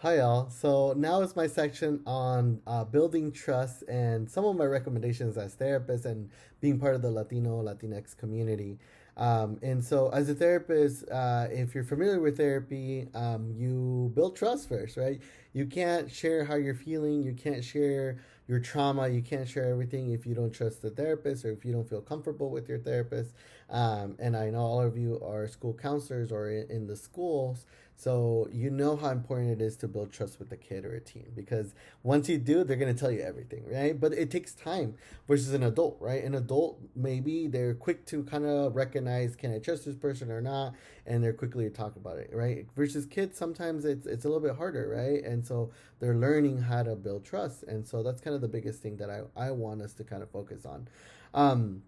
Hi, all. So now is my section on building trust and some of my recommendations as therapists and being part of the Latino Latinx community. And so, as a therapist, if you're familiar with therapy, you build trust first, right? You can't share how you're feeling. You can't share your trauma. You can't share everything if you don't trust the therapist or if you don't feel comfortable with your therapist. And I know all of you are school counselors or in the schools, so you know how important it is to build trust with a kid or a teen because once you do, they're gonna tell you everything, right? But it takes time versus an adult, right? An adult maybe they're quick to kind of recognize can I trust this person or not, and they're quickly to talk about it, right? Versus kids, sometimes it's a little bit harder, right? And so they're learning how to build trust, and so that's kind of the biggest thing that I want us to kind of focus on. Um,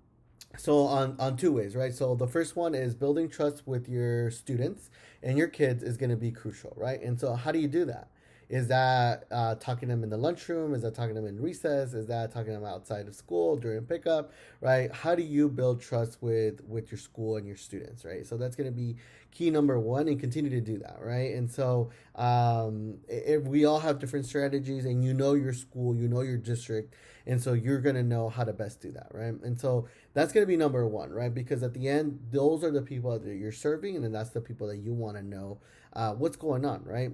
so on two ways, right? So the first one is building trust with your students and your kids is going to be crucial, right? And so how do you do that? Is that talking to them in the lunchroom? Is that talking to them in recess? Is that talking to them outside of school during pickup? Right? How do you build trust with your school and your students? Right? So that's going to be key number one, and continue to do that. Right? And so if we all have different strategies, and you know your school, you know your district, and so you're going to know how to best do that. Right? And so that's going to be number one, right? Because at the end, those are the people that you're serving, and then that's the people that you want to know what's going on, right?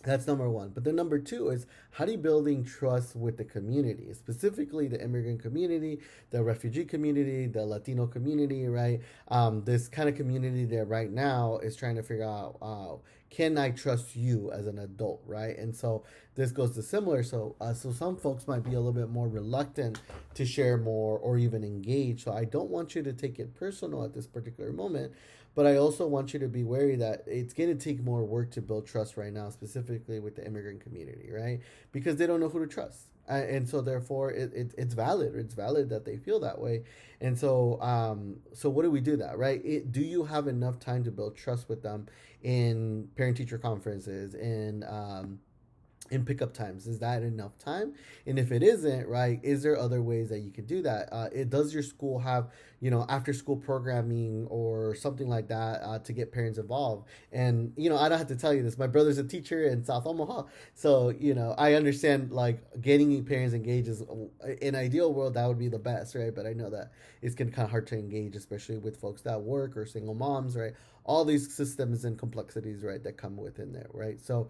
That's number one. But then number two is how do you building trust with the community, specifically the immigrant community, the refugee community, the Latino community, right? This kind of community that right now is trying to figure out can I trust you as an adult, right? And so this goes to similar. So some folks might be a little bit more reluctant to share more or even engage. So I don't want you to take it personal at this particular moment, but I also want you to be wary that it's going to take more work to build trust right now, specifically with the immigrant community, right? Because they don't know who to trust. And so therefore it's valid. It's valid that they feel that way. And so what do we do that, right? Do you have enough time to build trust with them in parent teacher conferences, in pickup times? Is that enough time? And if it isn't, right, is there other ways that you can do that? It does your school have after school programming or something like that to get parents involved? And I don't have to tell you this, my brother's a teacher in South Omaha, so I understand like getting parents engaged is in ideal world that would be the best, right? But I know that it's gonna kind of hard to engage, especially with folks that work or single moms, right? All these systems and complexities, right, that come within there, right? So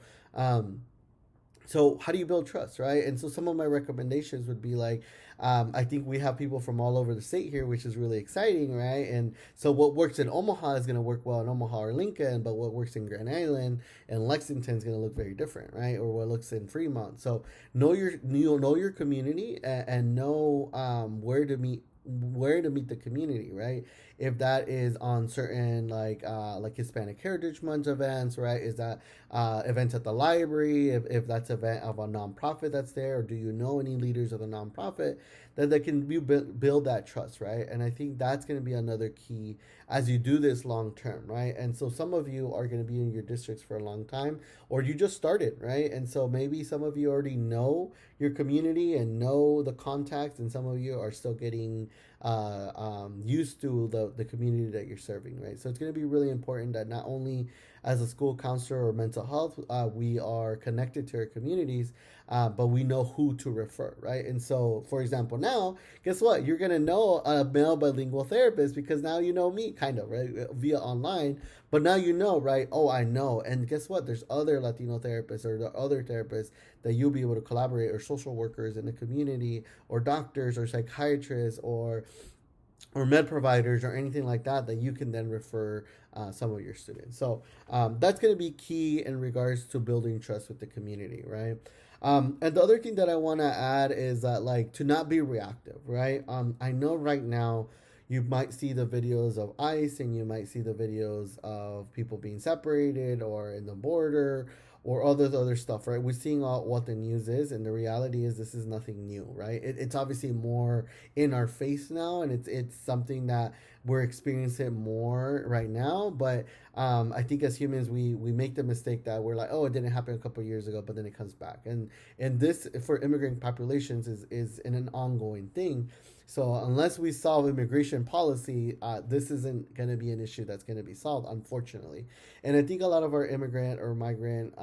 how do you build trust, right? And so some of my recommendations would be like, I think we have people from all over the state here, which is really exciting, right? And so what works in Omaha is going to work well in Omaha or Lincoln, but what works in Grand Island and Lexington is going to look very different, right? Or what looks in Fremont. So you'll know your community, and know where to meet the community, right? If that is on certain like Hispanic Heritage Month events, right? Is that events at the library? If that's event of a nonprofit that's there, or do you know any leaders of the nonprofit that can build that trust, right? And I think that's going to be another key as you do this long term, right? And so some of you are going to be in your districts for a long time, or you just started, right? And so maybe some of you already know your community and know the contacts, and some of you are still getting used to the community that you're serving, right? So it's going to be really important that not only as a school counselor or mental health, we are connected to our communities, but we know who to refer, right? And so, for example, now, guess what? You're going to know a male bilingual therapist because now you know me, kind of, right? Via online. But now you know, right? Oh, I know. And guess what? There's other Latino therapists or the other therapists that you'll be able to collaborate, or social workers in the community, or doctors, or psychiatrists, or med providers, or anything like that that you can then refer some of your students. So that's going to be key in regards to building trust with the community, right? And the other thing that I want to add is that, like, to not be reactive, right? I know right now you might see the videos of ICE, and you might see the videos of people being separated or in the border or all this other stuff, right? We're seeing all what the news is, and the reality is this is nothing new, right? It's obviously more in our face now, and it's something that we're experiencing it more right now. But I think as humans, we make the mistake that we're like, oh, it didn't happen a couple of years ago, but then it comes back. And this for immigrant populations is an ongoing thing. So unless we solve immigration policy, this isn't going to be an issue that's going to be solved, unfortunately. And I think a lot of our immigrant or migrant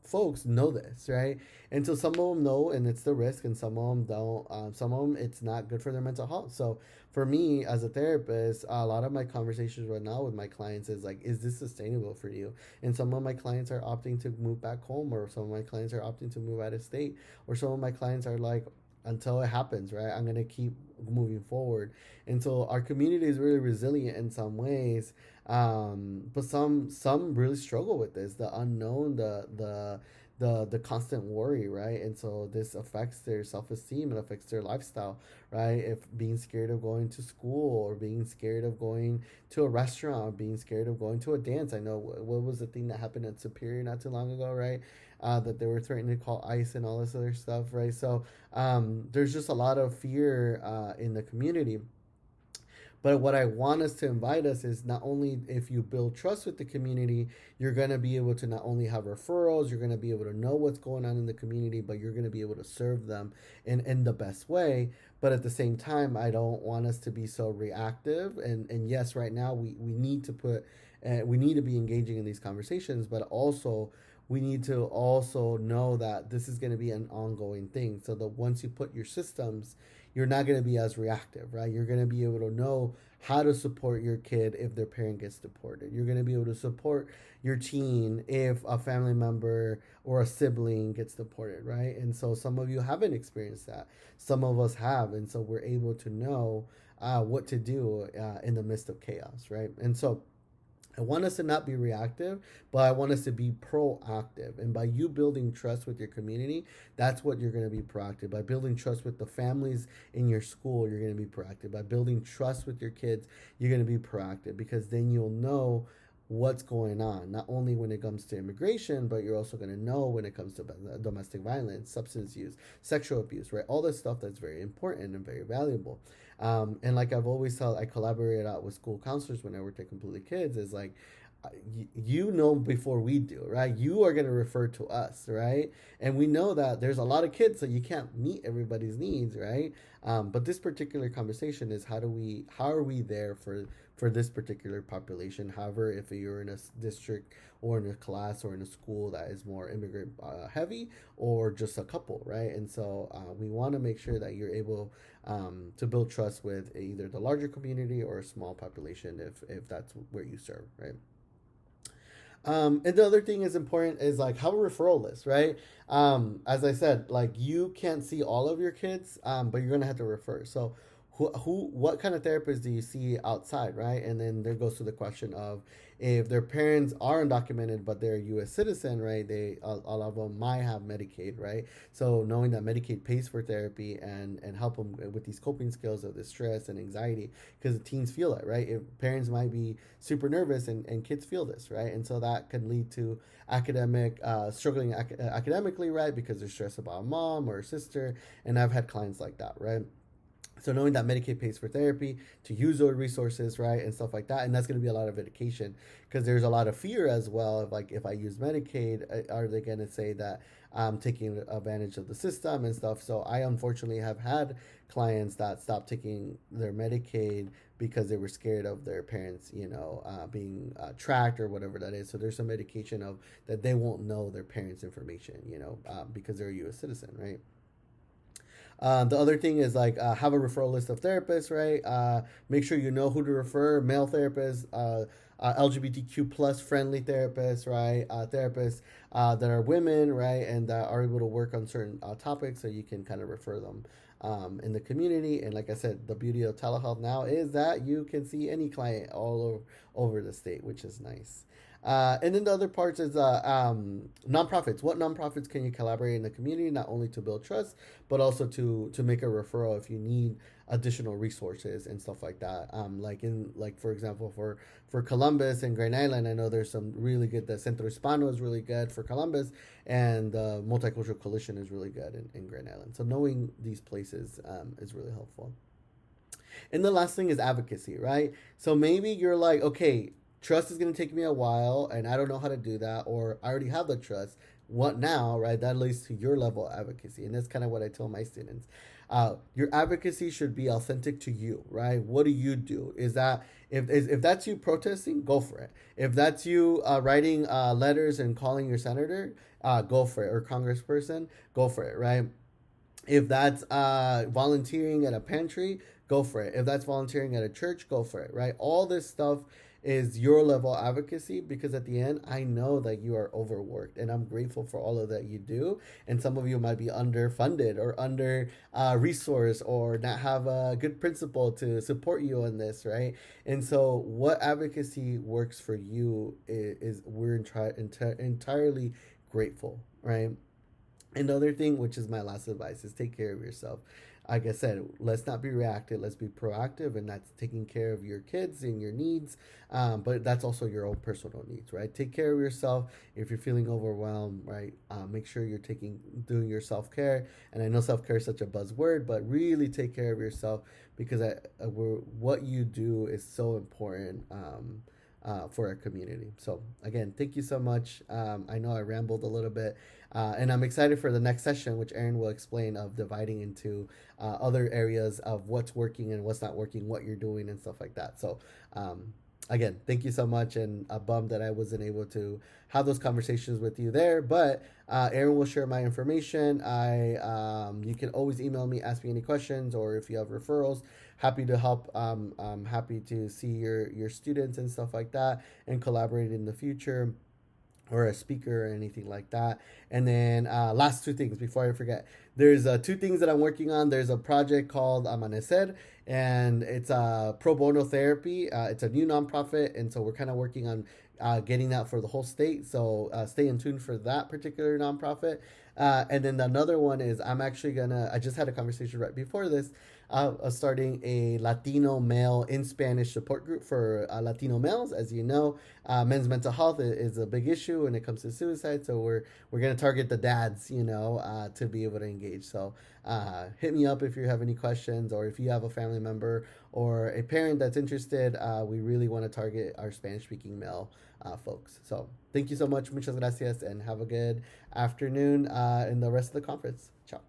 folks know this, right? And so some of them know, and it's the risk, and some of them don't. Some of them, it's not good for their mental health. So for me as a therapist, a lot of my conversations right now with my clients is like, is this sustainable for you? And some of my clients are opting to move back home, or some of my clients are opting to move out of state, or some of my clients are like, until it happens, right? I'm gonna keep moving forward. And so our community is really resilient in some ways, but some really struggle with this, the unknown, the constant worry, right? And so this affects their self-esteem, it affects their lifestyle, right? If being scared of going to school, or being scared of going to a restaurant, being scared of going to a dance. I know what was the thing that happened at Superior not too long ago, right? That they were threatening to call ICE and all this other stuff, right? So there's just a lot of fear in the community. But what I want us to invite us is, not only if you build trust with the community, you're going to be able to not only have referrals, you're going to be able to know what's going on in the community, but you're going to be able to serve them in the best way. But at the same time, I don't want us to be so reactive. And yes, right now we need to we need to be engaging in these conversations, but also we need to also know that this is going to be an ongoing thing. So that once you put your systems, you're not going to be as reactive, right? You're going to be able to know how to support your kid if their parent gets deported. You're going to be able to support your teen if a family member or a sibling gets deported, right? And so some of you haven't experienced that. Some of us have. And so we're able to know what to do in the midst of chaos, right? And so I want us to not be reactive, but I want us to be proactive. And by you building trust with your community, that's what you're going to be proactive. By building trust with the families in your school, you're going to be proactive. By building trust with your kids, you're going to be proactive, because then you'll know what's going on, not only when it comes to immigration, but you're also going to know when it comes to domestic violence, substance use, sexual abuse, right? All this stuff that's very important and very valuable. And like I've always told, I collaborate out with school counselors when I work at Completely Kids, is like, you know before we do, right? You are going to refer to us, right? And we know that there's a lot of kids, so you can't meet everybody's needs, right? But this particular conversation is, how are we there for this particular population? However, if you're in a district or in a class or in a school that is more immigrant heavy, or just a couple, right? And so we want to make sure that you're able to build trust with either the larger community or a small population, if that's where you serve, right? And the other thing is important is like, have a referral list, right? As I said, like, you can't see all of your kids, but you're gonna have to refer. So what kind of therapists do you see outside, right? And then there goes to the question of, if their parents are undocumented but they're a U.S. citizen, right? A lot of them might have Medicaid, right? So knowing that Medicaid pays for therapy and help them with these coping skills of the stress and anxiety, because the teens feel it, right? If parents might be super nervous, and kids feel this, right? And so that can lead to struggling academically, right? Because they're stressed about a mom or a sister. And I've had clients like that, right? So knowing that Medicaid pays for therapy, to use those resources, right, and stuff like that, and that's going to be a lot of education, because there's a lot of fear as well. Of like, if I use Medicaid, are they going to say that I'm taking advantage of the system and stuff? So I unfortunately have had clients that stopped taking their Medicaid because they were scared of their parents, being tracked or whatever that is. So there's some education of that they won't know their parents' information, because they're a U.S. citizen, right? The other thing is like, have a referral list of therapists, right? Make sure you know who to refer: male therapists, LGBTQ plus friendly therapists, right? Therapists that are women, right, and that are able to work on certain topics, so you can kind of refer them in the community. And like I said, the beauty of telehealth now is that you can see any client all over the state, which is nice. And then the other parts is nonprofits. What nonprofits can you collaborate in the community, not only to build trust, but also to make a referral if you need additional resources and stuff like that. Like for example, for Columbus and Grand Island, I know there's some really good. The Centro Hispano is really good for Columbus, and the Multicultural Coalition is really good in Grand Island. So knowing these places is really helpful. And the last thing is advocacy, right? So maybe you're like, okay, trust is going to take me a while and I don't know how to do that, or I already have the trust. What now, right? That leads to your level of advocacy. And that's kind of what I tell my students. Your advocacy should be authentic to you, right? What do you do? Is that if that's you protesting, go for it. If that's you writing letters and calling your senator, go for it, or congressperson, go for it, right? If that's volunteering at a pantry, go for it. If that's volunteering at a church, go for it, right? All this stuff is your level of advocacy, because at the end, I know that you are overworked and I'm grateful for all of that you do. And some of you might be underfunded or under resource, or not have a good principal to support you on this, right? And so, what advocacy works for you is we're entirely grateful, right? Another thing, which is my last advice, is take care of yourself. Like I said, let's not be reactive, let's be proactive, and that's taking care of your kids and your needs. But that's also your own personal needs, right? Take care of yourself. If you're feeling overwhelmed, right, make sure you're doing your self care. And I know self care is such a buzzword, but really take care of yourself, because what you do is so important. For our community. So again, thank you so much. I know I rambled a little bit, and I'm excited for the next session, which Aaron will explain, of dividing into other areas of what's working and what's not working, what you're doing, and stuff like that. So again, thank you so much, and I'm bummed that I wasn't able to have those conversations with you there. But Aaron will share my information. You can always email me, ask me any questions, or if you have referrals, happy to help. I'm happy to see your students and stuff like that, and collaborate in the future, or a speaker or anything like that. And then last two things before I forget. There's two things that I'm working on. There's a project called Amanecer, and it's pro bono therapy. It's a new nonprofit, and so we're kind of working on getting that for the whole state. So stay in tune for that particular nonprofit. And then another one is I just had a conversation right before this, starting a Latino male in Spanish support group for Latino males. As you know, men's mental health is a big issue when it comes to suicide. So we're gonna target the dads, to be able to engage. So hit me up if you have any questions, or if you have a family member or a parent that's interested. We really want to target our Spanish speaking male folks. So thank you so much, muchas gracias, and have a good afternoon in the rest of the conference. Ciao.